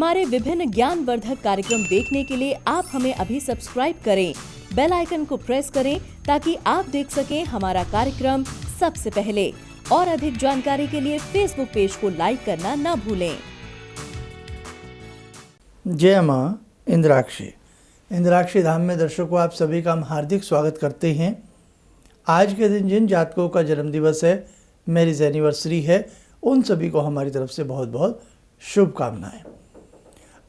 हमारे विभिन्न ज्ञानवर्धक कार्यक्रम देखने के लिए आप हमें अभी सब्सक्राइब करें, बेल आइकन को प्रेस करें ताकि आप देख सकें हमारा कार्यक्रम सबसे पहले। और अधिक जानकारी के लिए फेसबुक पेज को लाइक करना न भूलें। जय माँ इंद्राक्षी। इंद्राक्षी धाम में दर्शकों आप सभी का हम हार्दिक स्वागत करते हैं। आज के दिन जिन जातकों का जन्म दिवस है, मैरिज एनिवर्सरी है, उन सभी को हमारी तरफ से बहुत बहुत शुभकामनाएं।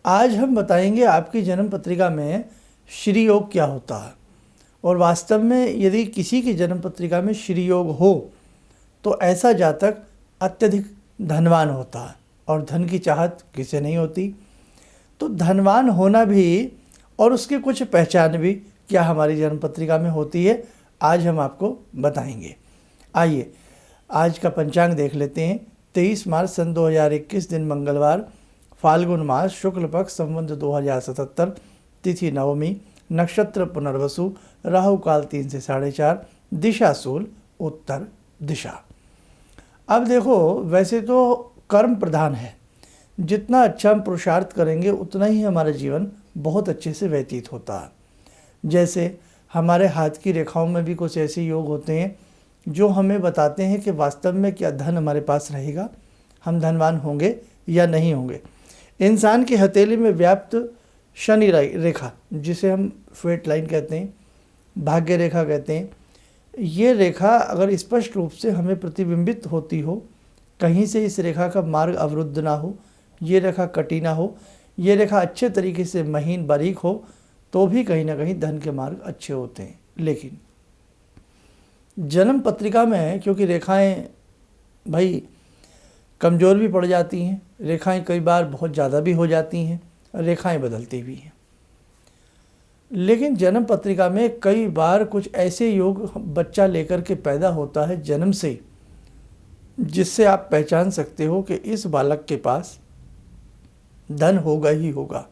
आज हम बताएंगे आपकी जन्म पत्रिका में श्री योग क्या होता है, और वास्तव में यदि किसी की जन्म पत्रिका में श्री योग हो तो ऐसा जातक अत्यधिक धनवान होता है, और धन की चाहत किसे नहीं होती। तो धनवान होना भी और उसकी कुछ पहचान भी क्या हमारी जन्म पत्रिका में होती है, आज हम आपको बताएंगे। आइए आज का पंचांग देख लेते हैं। 23 मार्च सन 2021 दिन मंगलवार, फाल्गुन मास, शुक्ल पक्ष, संवत 2077, तिथि नवमी, नक्षत्र पुनर्वसु, राहु काल 3 से 4:30, दिशा शूल उत्तर दिशा। अब देखो, वैसे तो कर्म प्रधान है, जितना अच्छा हम पुरुषार्थ करेंगे उतना ही हमारा जीवन बहुत अच्छे से व्यतीत होता है। जैसे हमारे हाथ की रेखाओं में भी कुछ ऐसे योग होते हैं जो हमें बताते हैं कि वास्तव में क्या धन हमारे पास रहेगा, हम धनवान होंगे या नहीं होंगे। इंसान की हथेली में व्याप्त शनि रेखा, जिसे हम फेट लाइन कहते हैं, भाग्य रेखा कहते हैं, ये रेखा अगर स्पष्ट रूप से हमें प्रतिबिंबित होती हो, कहीं से इस रेखा का मार्ग अवरुद्ध ना हो, ये रेखा कटी ना हो, ये रेखा अच्छे तरीके से महीन बारीक हो, तो भी कहीं ना कहीं धन के मार्ग अच्छे होते हैं। लेकिन जन्म पत्रिका में क्योंकि रेखाएं भाई कमज़ोर भी पड़ जाती हैं, रेखाएं कई बार बहुत ज़्यादा भी हो जाती हैं, रेखाएं बदलती भी हैं। लेकिन जन्म पत्रिका में कई बार कुछ ऐसे योग बच्चा लेकर के पैदा होता है जन्म से, जिससे आप पहचान सकते हो कि इस बालक के पास धन होगा ही होगा,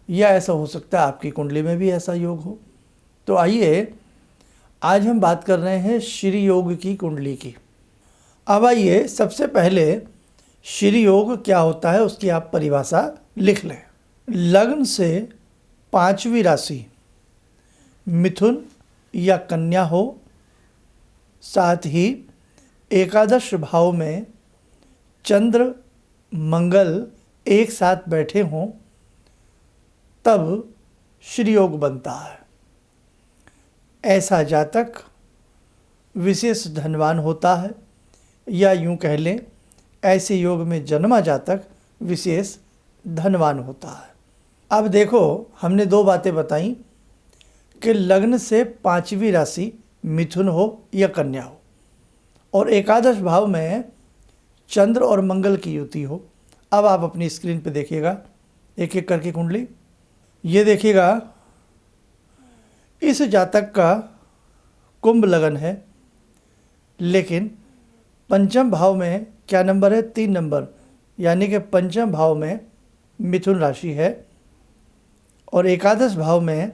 या ऐसा हो सकता है आपकी कुंडली में भी ऐसा योग हो। तो आइए आज हम बात कर रहे हैं श्री योग की कुंडली की। अब आइए सबसे पहले श्री योग क्या होता है उसकी आप परिभाषा लिख लें। लग्न से 5वीं राशि मिथुन या कन्या हो, साथ ही एकादश भाव में चंद्र मंगल एक साथ बैठे हों, तब श्री योग बनता है। ऐसा जातक विशेष धनवान होता है, या यूं कह लें ऐसे योग में जन्मा जातक विशेष धनवान होता है। अब देखो, हमने 2 बातें बताई कि लग्न से 5वीं राशि मिथुन हो या कन्या हो, और एकादश भाव में चंद्र और मंगल की युति हो। अब आप अपनी स्क्रीन पे देखिएगा एक एक करके कुंडली। ये देखिएगा, इस जातक का कुंभ लगन है, लेकिन पंचम भाव में क्या नंबर है? 3 नंबर, यानी कि पंचम भाव में मिथुन राशि है, और एकादश भाव में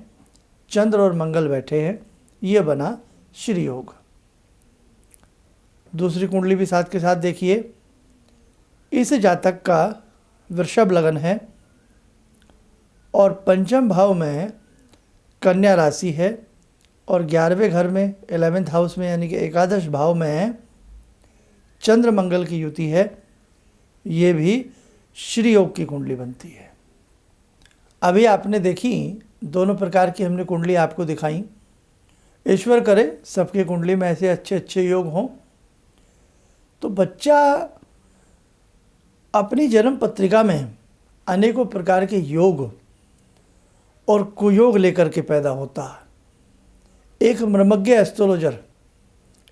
चंद्र और मंगल बैठे हैं। ये बना श्री योग। दूसरी कुंडली भी साथ के साथ देखिए। इस जातक का वृषभ लगन है, और पंचम भाव में कन्या राशि है, और 11वें घर में 11th हाउस में यानी कि एकादश भाव में चंद्र मंगल की युति है। ये भी श्री योग की कुंडली बनती है। अभी आपने देखी, दोनों प्रकार की हमने कुंडली आपको दिखाई। ईश्वर करे सबके कुंडली में ऐसे अच्छे अच्छे योग हों, तो बच्चा अपनी जन्म पत्रिका में अनेकों प्रकार के योग और कुयोग लेकर के पैदा होता है। एक मर्मज्ञ एस्ट्रोलॉजर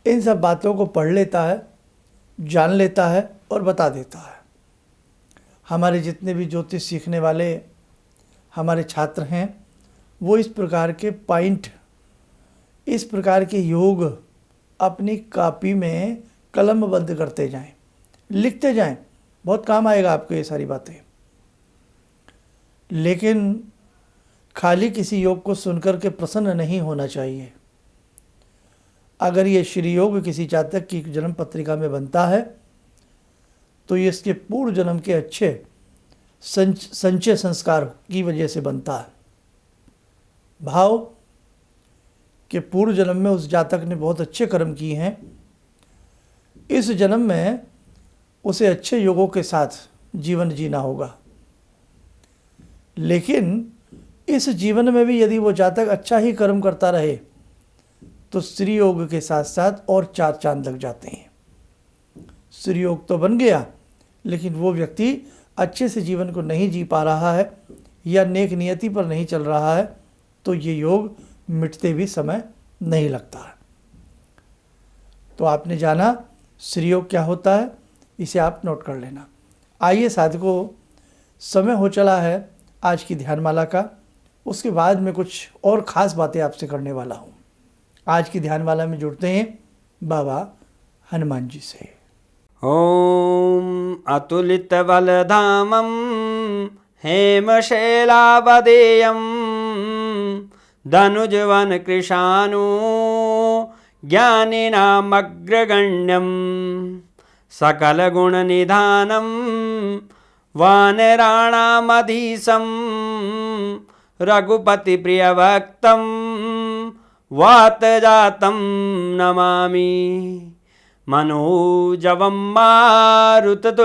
इन सब बातों को पढ़ लेता है, जान लेता है और बता देता है। हमारे जितने भी ज्योतिष सीखने वाले हमारे छात्र हैं, वो इस प्रकार के पॉइंट, इस प्रकार के योग अपनी कॉपी में कलमबद्ध करते जाएं, लिखते जाएं। बहुत काम आएगा आपको ये सारी बातें। लेकिन खाली किसी योग को सुनकर के प्रसन्न नहीं होना चाहिए। अगर ये श्री योग किसी जातक की जन्म पत्रिका में बनता है, तो ये इसके पूर्व जन्म के अच्छे संचय संस्कार की वजह से बनता है। भाव कि पूर्व जन्म में उस जातक ने बहुत अच्छे कर्म किए हैं, इस जन्म में उसे अच्छे योगों के साथ जीवन जीना होगा। लेकिन इस जीवन में भी यदि वो जातक अच्छा ही कर्म करता रहे तो स्त्री योग के साथ साथ और 4 चांद लग जाते हैं। स्त्री योग तो बन गया, लेकिन वो व्यक्ति अच्छे से जीवन को नहीं जी पा रहा है या नेक नियति पर नहीं चल रहा है, तो ये योग मिटते भी समय नहीं लगता है। तो आपने जाना स्त्री योग क्या होता है, इसे आप नोट कर लेना। आइए साधकों, समय हो चला है आज की ध्यानमाला का। उसके बाद में कुछ और ख़ास बातें आपसे करने वाला हूँ। आज की ध्यानमाला में जुड़ते हैं बाबा हनुमान जी से। ॐ अतुलितबलधामं हेमशैलावदेयं धनुजवनकृशानु ज्ञानिनामग्रगण्यं सकलगुणनिधानं वानराणामधीशं रघुपतिप्रियभक्तं वातजातं नमामि। मनोजवं मारुततुल्यवेगं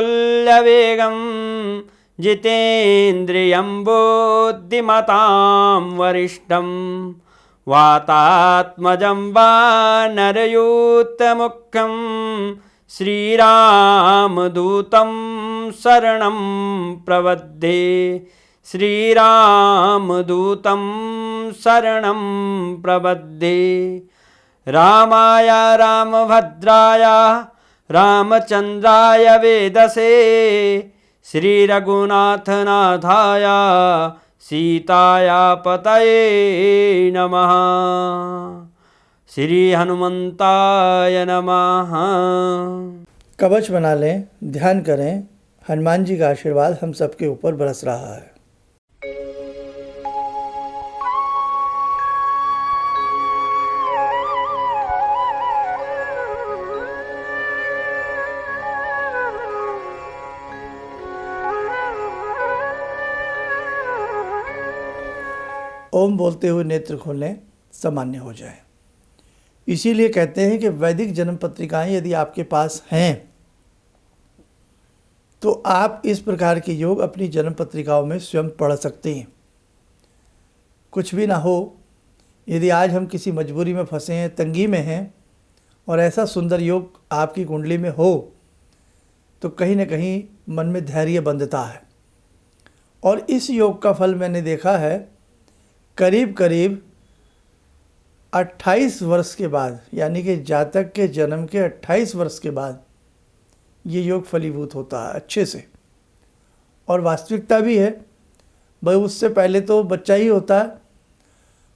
जितेन्द्रियं बुद्धिमतां वरिष्ठं वातात्मजं वानरयूथमुख्यं श्रीरामदूतं शरणं प्रपद्ये। श्रीरामदूतं शरणं प्रपद्ये। रामाय रामभद्राय रामचन्द्राय वेदसे श्रीरघुनाथनाथाय सीताया पतये नमः। श्री हनुमन्ताय नमः। कवच बना लें, ध्यान करें, हनुमान जी का आशीर्वाद हम सबके ऊपर बरस रहा है। ओम बोलते हुए नेत्र खोलें, सामान्य हो जाए। इसीलिए कहते हैं कि वैदिक जन्म पत्रिकाएं यदि आपके पास हैं तो आप इस प्रकार के योग अपनी जन्म पत्रिकाओं में स्वयं पढ़ सकते हैं। कुछ भी ना हो, यदि आज हम किसी मजबूरी में फंसे हैं, तंगी में हैं, और ऐसा सुंदर योग आपकी कुंडली में हो तो कहीं ना कहीं मन में धैर्य बंधता है। और इस योग का फल मैंने देखा है करीब करीब 28 वर्ष के बाद, यानी कि जातक के जन्म के 28 वर्ष के बाद ये योग फलीभूत होता है अच्छे से। और वास्तविकता भी है भाई, उससे पहले तो बच्चा ही होता है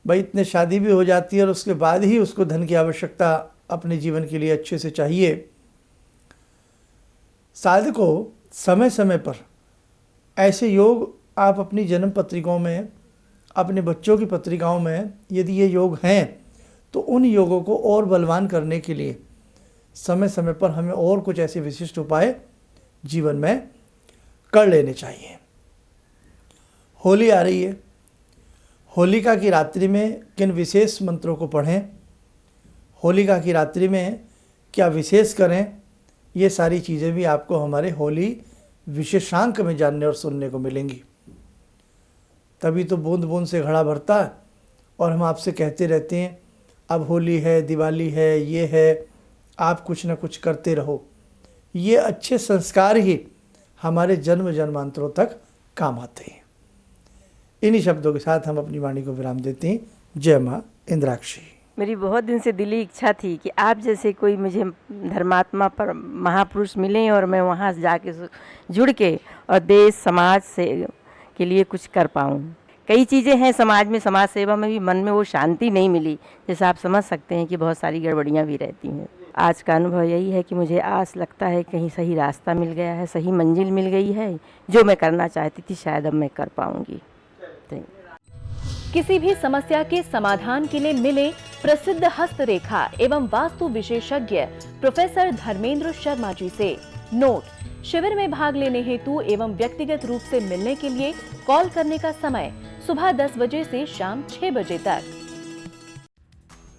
भाई, इतने शादी भी हो जाती है और उसके बाद ही उसको धन की आवश्यकता अपने जीवन के लिए अच्छे से चाहिए। साधकों, समय समय पर ऐसे योग आप अपनी जन्म पत्रिकाओं में, अपने बच्चों की पत्रिकाओं में यदि ये योग हैं तो उन योगों को और बलवान करने के लिए समय समय पर हमें और कुछ ऐसे विशिष्ट उपाय जीवन में कर लेने चाहिए। होली आ रही है, होलिका की रात्रि में किन विशेष मंत्रों को पढ़ें, होलिका की रात्रि में क्या विशेष करें, ये सारी चीज़ें भी आपको हमारे होली विशेषांक में जानने और सुनने को मिलेंगी। तभी तो बूंद बूंद से घड़ा भरता है और हम आपसे कहते रहते हैं अब होली है, दिवाली है, ये है, आप कुछ ना कुछ करते रहो। ये अच्छे संस्कार ही हमारे जन्म जन्मांतरों तक काम आते हैं। इन्हीं शब्दों के साथ हम अपनी वाणी को विराम देते हैं। जय माँ इंद्राक्षी। मेरी बहुत दिन से दिली इच्छा थी कि आप जैसे कोई मुझे धर्मात्मा पर महापुरुष मिलें और मैं वहाँ जाके जुड़ के और देश समाज से के लिए कुछ कर पाऊँ। कई चीज़ें हैं समाज में, समाज सेवा में भी मन में वो शांति नहीं मिली, जैसे आप समझ सकते हैं कि बहुत सारी गड़बड़ियाँ भी रहती हैं। आज का अनुभव यही है कि मुझे आस लगता है कहीं सही रास्ता मिल गया है, सही मंजिल मिल गई है। जो मैं करना चाहती थी शायद अब मैं कर पाऊँगी। किसी भी समस्या के समाधान के लिए मिले प्रसिद्ध हस्तरेखा एवं वास्तु विशेषज्ञ प्रोफेसर धर्मेंद्र शर्मा जी से। नोट: शिविर में भाग लेने हेतु एवं व्यक्तिगत रूप से मिलने के लिए कॉल करने का समय सुबह 10 बजे से शाम 6 बजे तक।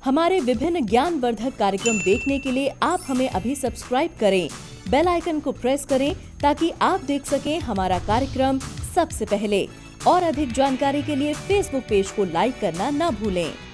हमारे विभिन्न ज्ञानवर्धक कार्यक्रम देखने के लिए आप हमें अभी सब्सक्राइब करें, बेल आइकन को प्रेस करें ताकि आप देख सकें हमारा कार्यक्रम सबसे पहले। और अधिक जानकारी के लिए फेसबुक पेज को लाइक करना न भूलें।